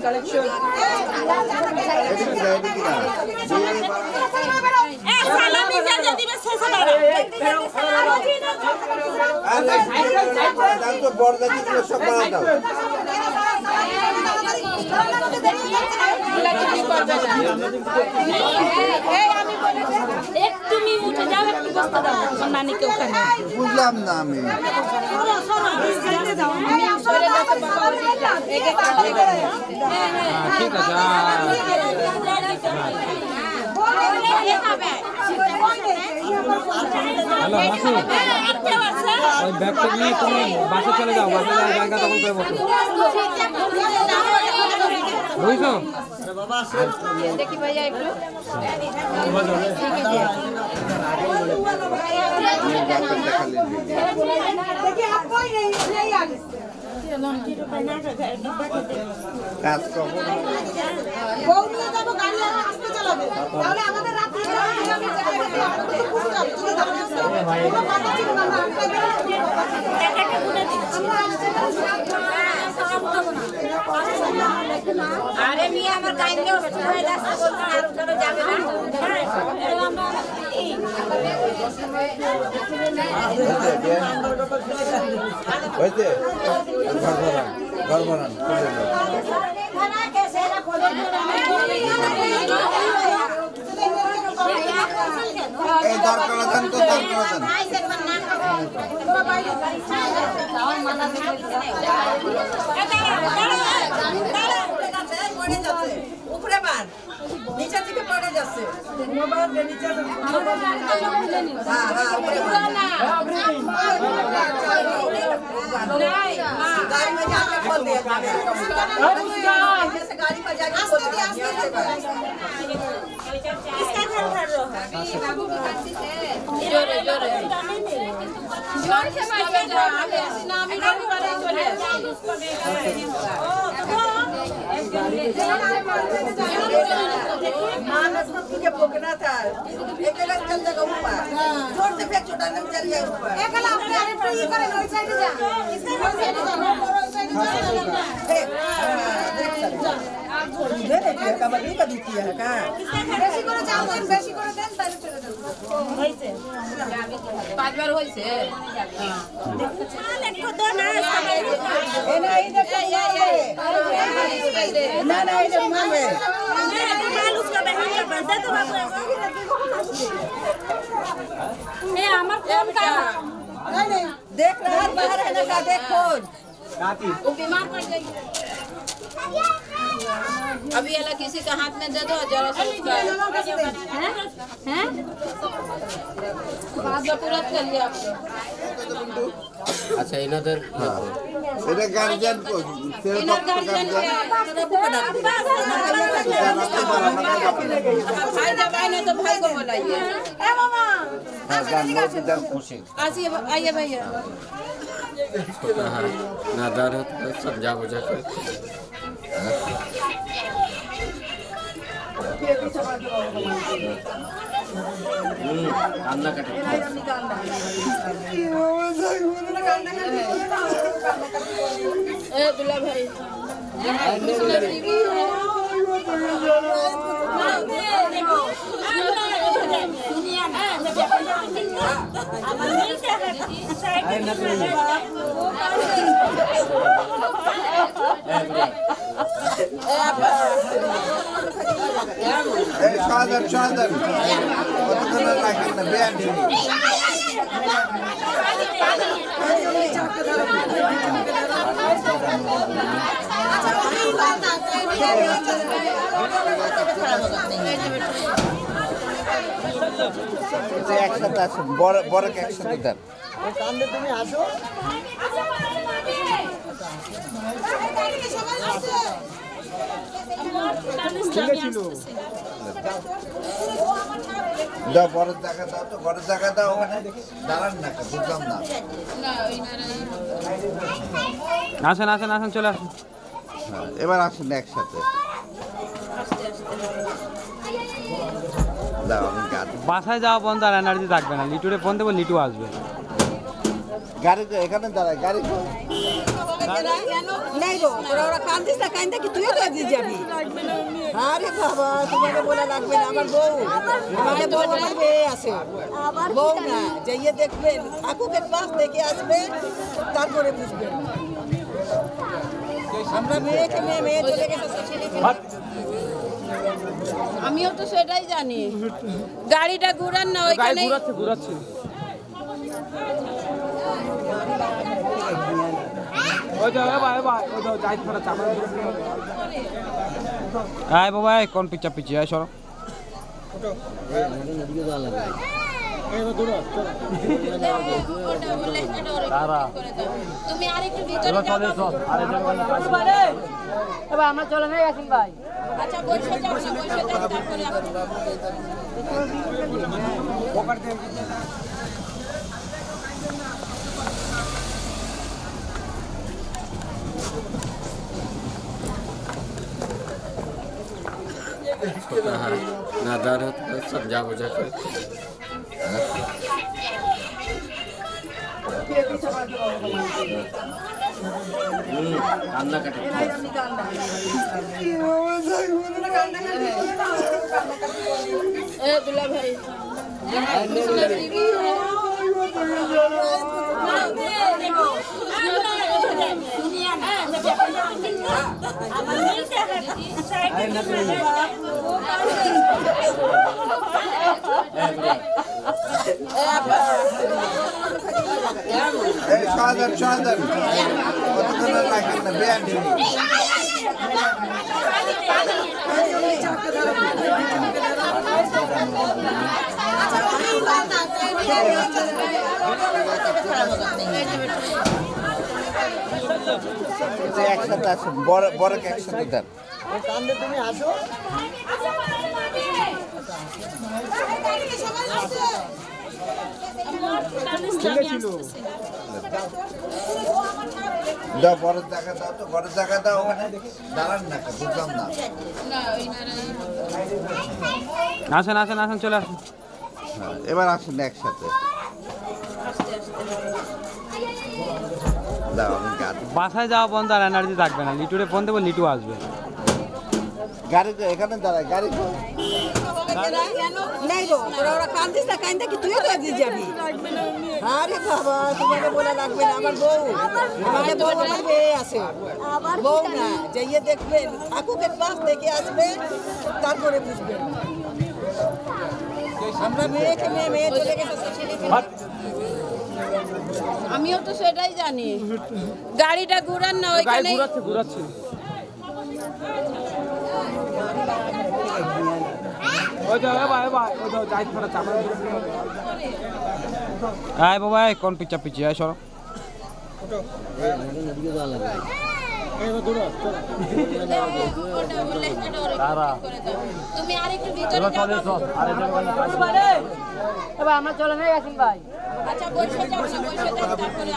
Collection তুমি উঠে যাও একটু বসতে দাও নানিকে ওখানে বুঝলাম না আমি ঠিক আছে হ্যালো মাসি ওই ব্যাগটা নিয়ে তুমি বাসে চলে যাও বাসে যাওয়ার জায়গা তখন করে বসো বুঝছো দেখি ভাইয়া একটু কাজ কখন আরে মেয়ে আমার কাইন্ডে অসুস্থ হয়ে যাচ্ছে বলতো আর ওখানে যাবে না হয়েছে ঘর ভরান এই দরকার দেন তো দরকার দেন উপরে বার নিচে থেকে পড়ে যাচ্ছে गाड़ी में जाके इसका घर भर रहा জোরে জোরে জোরে से मारते जाओ नामी गाड़ी वाले चले मानस को तुझे भोगना था एक अलग चल जगह ऊपर जोर से फेंक छोटा नहीं चल गया ऊपर एक लाख प्यारे पर ये करे नई साइड जा इसका नई साइड जा इधर है का बदली का दूती है का বেশি করে যাও দেন বেশি করে দেন তাহলে চলে যাবে হইছে পাঁচবার হইছে একটু দো না ए ना इधर ना ना इधर मांगे माल उसका बहन का बर्थडे तो बाबू ए আমার फोन का नहीं नहीं देख रहा बाहर है ना का देख खोज वो बीमार पड़ गई अभी ये किसी का हाथ में दे दो जरा सा उसका हैं बात पूरा कर लिया আচ্ছা এনাদের এটা গার্জিয়ান কো इनर गार्जियन भाई जब आए ना तो भाई को बुलाइए ए मामा খুশি आइए भैया নাদার সব যা বোঝা করে কান্না কাটে ए दुला भाई এই সাদর সাদর কতক্ষণ লাগে না বেয়ান একসাথে আছে বড় একসাথে দেন তুমি আসো দাও বড় জায়গা দাও তো বড় জায়গা দাও ওখানে দাঁড়ান না বুঝলাম না আসেন আসেন আসেন চলে আসুন এবার আসুন একসাথে দাও আমি গাছ বাসায় যাওয়া পর্যন্ত আর এনার্জি থাকবে না লিটুরে ফোন দেবো লিটু আসবে গাড়ি তো এখানে দাঁড়ায়, গাড়ি তো নাই গো তোরা ওরা কান্দিস না, কান্দে কি তুইও তো দিয়ে যাবি? আরে বাবা তোমাকে বলা লাগবে না, আমার বউ আমাকে বউ আমার মেয়ে আছে, বউ না যাইয়ে দেখবেন ঠাকুরের পাশ থেকে আসবে তারপরে বুঝবেন। আমরা মেয়েকে মেয়ে চলে গেছে। আমিও তো সেটাই জানি। গাড়িটা ঘুরান না গাড়ি ওইখানে। ঘুরাচ্ছে ওই তো ওই তো যাই ফেরা চাপা আয় বাবা আয় কোন পিছিয়ে আয় সরো তুমি আরেকটু ভিতরে যাও। এবার আমরা চলে নাই আসিন ভাই। আচ্ছা বসে যাও, তারপরে नादार होता समझा बुझा कर कान्ना काटे ए दुला भाई সহায়দার কতক্ষণ লাগবে না বেয়ান একসাথে আসুন, বড় একসাথে দেন। তুমি আসো দাও, বড় জায়গা দাও তো, বড় জায়গা দাও, ওখানে দাঁড়ান না, বুঝলাম না। আসেন চলে আসুন হ্যাঁ, এবার আসুন একসাথে দাও। আমি গাড়ি বাসায় যাওয়া বন্ধ আর এনার্জি থাকবে না, লিটুরে ফোন দেবো, লিটু আসবে। গাড়ি তো এখানে দাঁড়ায়, গাড়ি তো নাই গো তোরা ওরা কান্দিস না, কান্দে কি তুইও তো দিয়ে যাবি? আরে বাবা তোমাকে বলা লাগবে না, আমার বউ আমাকে বউ আমার মেয়ে আছে, বউ না যাইয়ে দেখবেন ঠাকুরের পাশ থেকে আসবে তারপরে বুঝবেন। আমরা মেয়েকে মেয়ে চলে গেছে। আমিও তো সেটাই জানি। গাড়িটা ঘুরান না গাড়ি ওইখানে। ঘুরাচ্ছে ওই তো ওই তো যাই ফেরা চাপা আয় বাবা আয় কোন পিছিয়ে আয় সরো তুমি আরেকটু ভিতরে যাও। এবার আমরা চলে নাই আসিন ভাই। আচ্ছা বসে যাও, তারপরে